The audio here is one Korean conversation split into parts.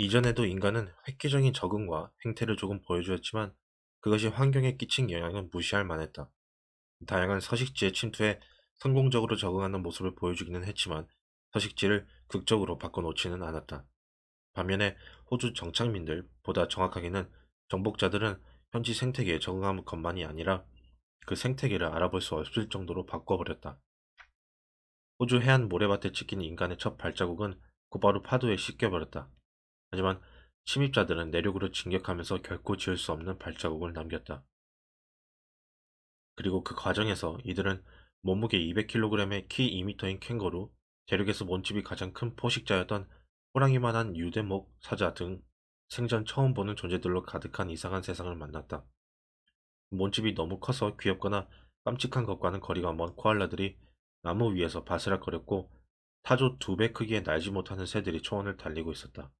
이전에도 인간은 획기적인 적응과 행태를 조금 보여주었지만 그것이 환경에 끼친 영향은 무시할 만했다. 다양한 서식지의 침투에 성공적으로 적응하는 모습을 보여주기는 했지만 서식지를 극적으로 바꿔놓지는 않았다. 반면에 호주 정착민들, 보다 정확하게는 정복자들은 현지 생태계에 적응한 것만이 아니라 그 생태계를 알아볼 수 없을 정도로 바꿔버렸다. 호주 해안 모래밭에 찍힌 인간의 첫 발자국은 곧바로 파도에 씻겨버렸다. 하지만 침입자들은 내륙으로 진격하면서 결코 지울 수 없는 발자국을 남겼다. 그리고 그 과정에서 이들은 몸무게 200kg의 키 2m인 캥거루, 대륙에서 몸집이 가장 큰 포식자였던 호랑이만한 유대목, 사자 등 생전 처음 보는 존재들로 가득한 이상한 세상을 만났다. 몸집이 너무 커서 귀엽거나 깜찍한 것과는 거리가 먼 코알라들이 나무 위에서 바스락거렸고 타조 2배 크기의 날지 못하는 새들이 초원을 달리고 있었다.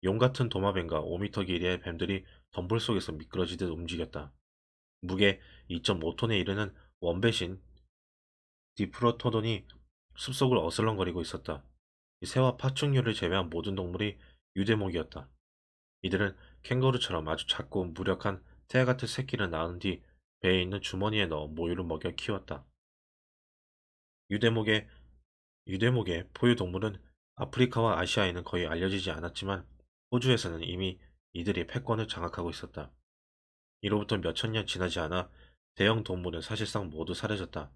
용 같은 도마뱀과 5m 길이의 뱀들이 덤불 속에서 미끄러지듯 움직였다. 무게 2.5톤에 이르는 원뱃인 디프로토돈이 숲속을 어슬렁거리고 있었다. 이 새와 파충류를 제외한 모든 동물이 유대목이었다. 이들은 캥거루처럼 아주 작고 무력한 태 같은 새끼를 낳은 뒤 배에 있는 주머니에 넣어 모유를 먹여 키웠다. 유대목의 유대목의 포유 동물은 아프리카와 아시아에는 거의 알려지지 않았지만 호주에서는 이미 이들이 패권을 장악하고 있었다. 이로부터 몇천 년 지나지 않아 대형 동물은 사실상 모두 사라졌다.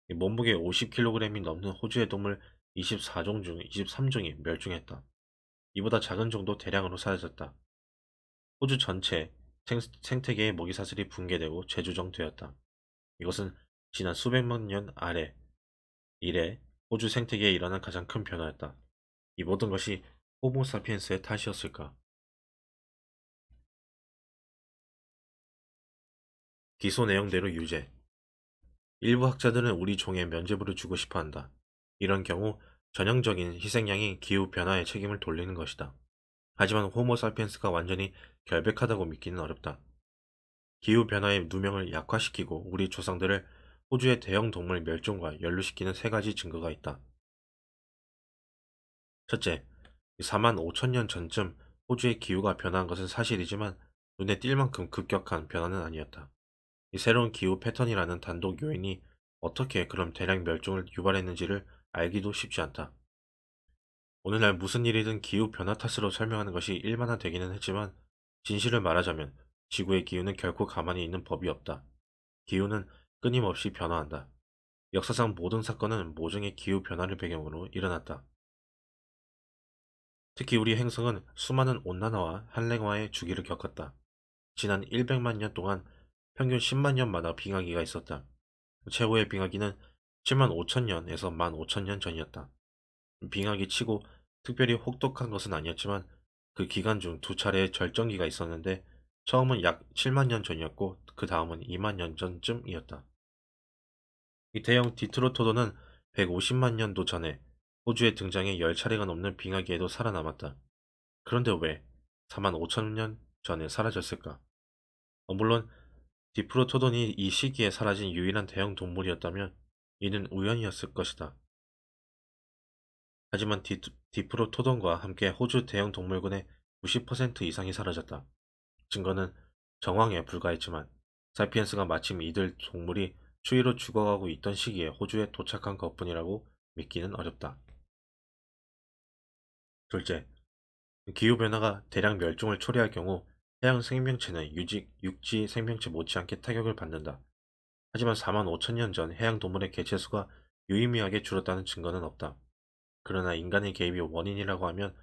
이 몸무게 50kg이 넘는 호주의 동물 24종 중 23종이 멸종했다. 이보다 작은 종도 대량으로 사라졌다. 호주 전체 생태계의 먹이사슬이 붕괴되고 재조정되었다. 이것은 지난 수백만 년 이래 호주 생태계에 일어난 가장 큰 변화였다. 이 모든 것이 호모사피엔스의 탓이었을까? 기소 내용대로 유죄. 일부 학자들은 우리 종에 면죄부를 주고 싶어 한다. 이런 경우 전형적인 희생양이 기후변화의 책임을 돌리는 것이다. 하지만 호모사피엔스가 완전히 결백하다고 믿기는 어렵다. 기후변화의 누명을 약화시키고 우리 조상들을 호주의 대형 동물 멸종과 연루시키는 세 가지 증거가 있다. 첫째, 4만 5천 년 전쯤 호주의 기후가 변화한 것은 사실이지만 눈에 띌 만큼 급격한 변화는 아니었다. 이 새로운 기후 패턴이라는 단독 요인이 어떻게 그런 대량 멸종을 유발했는지를 알기도 쉽지 않다. 오늘날 무슨 일이든 기후 변화 탓으로 설명하는 것이 일반화되기는 했지만 진실을 말하자면 지구의 기후는 결코 가만히 있는 법이 없다. 기후는 끊임없이 변화한다. 역사상 모든 사건은 모종의 기후 변화를 배경으로 일어났다. 특히 우리 행성은 수많은 온난화와 한랭화의 주기를 겪었다. 지난 100만 년 동안 평균 10만 년마다 빙하기가 있었다. 최고의 빙하기는 7만 5천 년에서 1만 5천 년 전이었다. 빙하기 치고 특별히 혹독한 것은 아니었지만 그 기간 중 두 차례의 절정기가 있었는데 처음은 약 7만 년 전이었고 그 다음은 2만 년 전쯤이었다. 이 대형 디트로토도는 150만 년도 전에 호주에 등장해 10차례가 넘는 빙하기에도 살아남았다. 그런데 왜 4만 5천 년 전에 사라졌을까? 물론 디프로토돈이 이 시기에 사라진 유일한 대형 동물이었다면 이는 우연이었을 것이다. 하지만 디프로토돈과 함께 호주 대형 동물군의 90% 이상이 사라졌다. 증거는 정황에 불과했지만 사피엔스가 마침 이들 동물이 추위로 죽어가고 있던 시기에 호주에 도착한 것뿐이라고 믿기는 어렵다. 둘째, 기후변화가 대량 멸종을 초래할 경우 해양 생명체는 육지 생명체 못지않게 타격을 받는다. 하지만 4만 5천 년 전 해양 동물의 개체수가 유의미하게 줄었다는 증거는 없다. 그러나 인간의 개입이 원인이라고 하면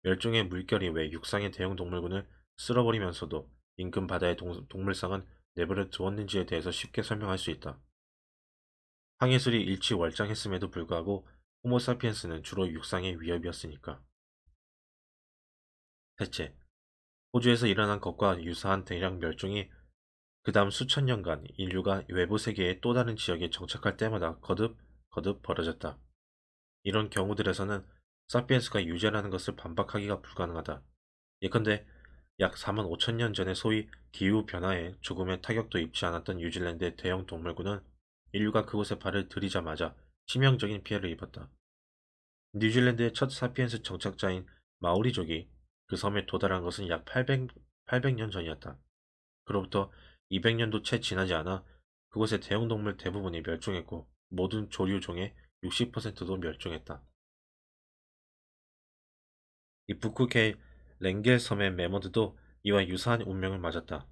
멸종의 물결이 왜 육상의 대형 동물군을 쓸어버리면서도 인근 바다의 동물상은 내버려 두었는지에 대해서 쉽게 설명할 수 있다. 항해술이 일치월장했음에도 불구하고 호모사피엔스는 주로 육상의 위협이었으니까. 셋째, 호주에서 일어난 것과 유사한 대량 멸종이 그 다음 수천 년간 인류가 외부 세계의 또 다른 지역에 정착할 때마다 거듭 벌어졌다. 이런 경우들에서는 사피엔스가 유죄라는 것을 반박하기가 불가능하다. 예컨대 약 4만 5천 년 전에 소위 기후변화에 조금의 타격도 입지 않았던 뉴질랜드의 대형 동물군은 인류가 그곳에 발을 들이자마자 치명적인 피해를 입었다. 뉴질랜드의 첫 사피엔스 정착자인 마오리족이 그 섬에 도달한 것은 약 800년 전이었다. 그로부터 200년도 채 지나지 않아 그곳의 대형동물 대부분이 멸종했고 모든 조류종의 60%도 멸종했다. 이 북극해 랭겔 섬의 매머드도 이와 유사한 운명을 맞았다.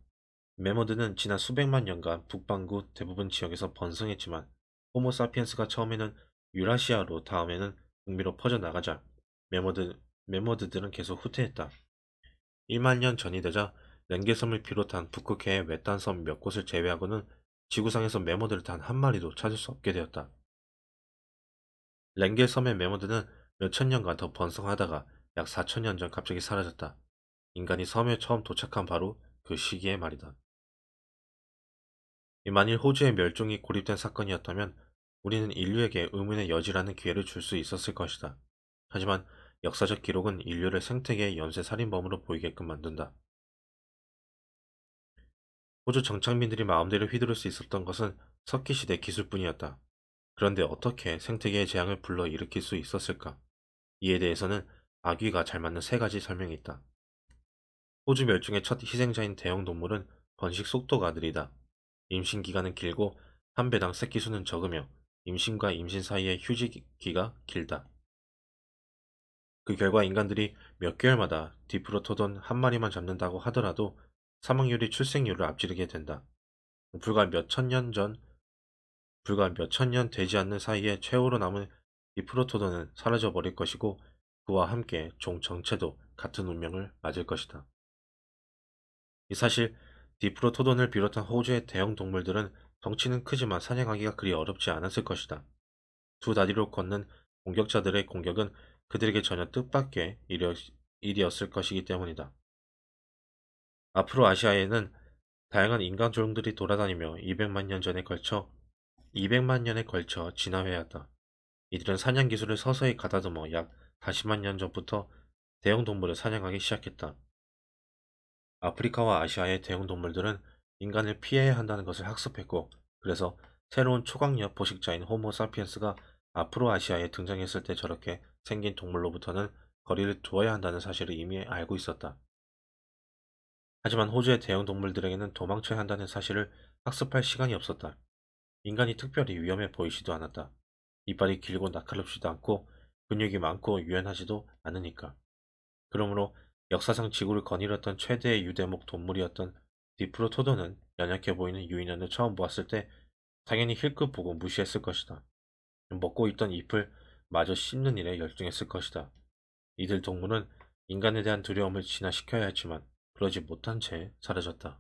매머드는 지난 수백만 년간 북반구 대부분 지역에서 번성했지만 호모사피엔스가 처음에는 유라시아로 다음에는 북미로 퍼져나가자 매머드, 매머드들은 계속 후퇴했다. 1만 년 전이 되자 랭게섬을 비롯한 북극해의 외딴 섬 몇 곳을 제외하고는 지구상에서 매머드를 단 한 마리도 찾을 수 없게 되었다. 랭게섬의 매머드는 몇천 년간 더 번성하다가 약 4천 년 전 갑자기 사라졌다. 인간이 섬에 처음 도착한 바로 그 시기의 말이다. 만일 호주의 멸종이 고립된 사건이었다면 우리는 인류에게 의문의 여지라는 기회를 줄 수 있었을 것이다. 하지만 역사적 기록은 인류를 생태계의 연쇄살인범으로 보이게끔 만든다. 호주 정착민들이 마음대로 휘두를 수 있었던 것은 석기시대 기술뿐이었다. 그런데 어떻게 생태계의 재앙을 불러일으킬 수 있었을까? 이에 대해서는 아귀가 잘 맞는 세 가지 설명이 있다. 호주 멸종의 첫 희생자인 대형동물은 번식 속도가 느리다. 임신 기간은 길고 한 배당 새끼 수는 적으며 임신과 임신 사이의 휴지기가 길다. 그 결과 인간들이 몇 개월마다 디프로토돈 한 마리만 잡는다고 하더라도 사망률이 출생률을 앞지르게 된다. 불과 몇천 년 전, 불과 몇천 년 되지 않는 사이에 최후로 남은 디프로토돈은 사라져 버릴 것이고 그와 함께 종 전체도 같은 운명을 맞을 것이다. 이 사실 디프로토돈을 비롯한 호주의 대형 동물들은 덩치는 크지만 사냥하기가 그리 어렵지 않았을 것이다. 두 다리로 걷는 공격자들의 공격은 그들에게 전혀 뜻밖의 일이었을 것이기 때문이다. 앞으로 아시아에는 다양한 인간 종들이 돌아다니며 200만 년에 걸쳐 진화해왔다. 이들은 사냥 기술을 서서히 가다듬어 약 40만 년 전부터 대형 동물을 사냥하기 시작했다. 아프리카와 아시아의 대형 동물들은 인간을 피해야 한다는 것을 학습했고, 그래서 새로운 초강력 포식자인 호모 사피엔스가 앞으로 아시아에 등장했을 때 저렇게 생긴 동물로부터는 거리를 두어야 한다는 사실을 이미 알고 있었다. 하지만 호주의 대형 동물들에게는 도망쳐야 한다는 사실을 학습할 시간이 없었다. 인간이 특별히 위험해 보이지도 않았다. 이빨이 길고 날카롭지도 않고 근육이 많고 유연하지도 않으니까. 그러므로 역사상 지구를 거닐었던 최대의 유대목 동물이었던 디프로토도는 연약해 보이는 유인원을 처음 보았을 때 당연히 힐끗 보고 무시했을 것이다. 먹고 있던 잎을 마저 씹는 일에 열중했을 것이다. 이들 동물은 인간에 대한 두려움을 진화시켜야 했지만 그러지 못한 채 사라졌다.